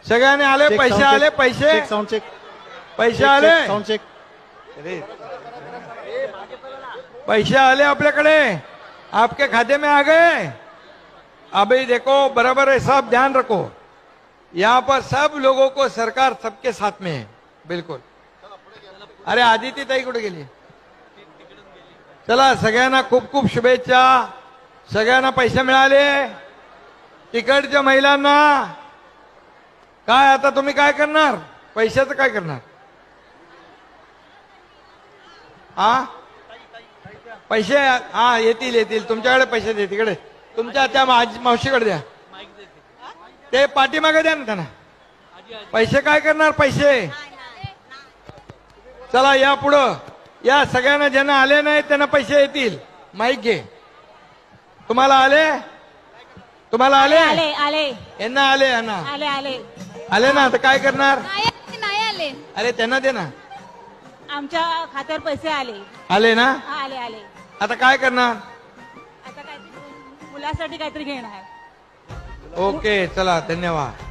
सगळ्यांनी आले पैसे आले पैसे साउंड चेक पैसे आले साउंड चेक पैसे आले आपल्याकडे आपके खाते में आ गए। अभी देखो बराबर है सब ध्यान रखो यहाँ पर सब लोगों को सरकार सबके साथ में है बिल्कुल। अरे आदिती ताई कुठे गेली? चला सगळ्यांना खूप खूप शुभेच्छा। सगळ्यांना पैसे मिळाले तिकडच्या महिलांना। काय आता तुम्ही काय करणार पैशाचं काय करणार? हा पैसे हा येतील येतील तुमच्याकडे पैसे दे तिकडे तुमच्या त्या मावशीकडे द्या ते पाठीमागे द्या ना त्यांना पैसे काय करणार पैसे। चला या पुढं या सगळ्यांना ज्यांना आले नाही त्यांना पैसे येतील। माईक घे तुम्हाला आले तुम्हाला आले आले आले यांना आले यांना आले आले आले ना तर काय करणार? नाही आले अरे त्यांना दे ना आमच्या खात्यावर पैसे आले आले ना आले आले आता काय करणार? आता काहीतरी मुलासाठी काहीतरी घेणार। ओके चला धन्यवाद।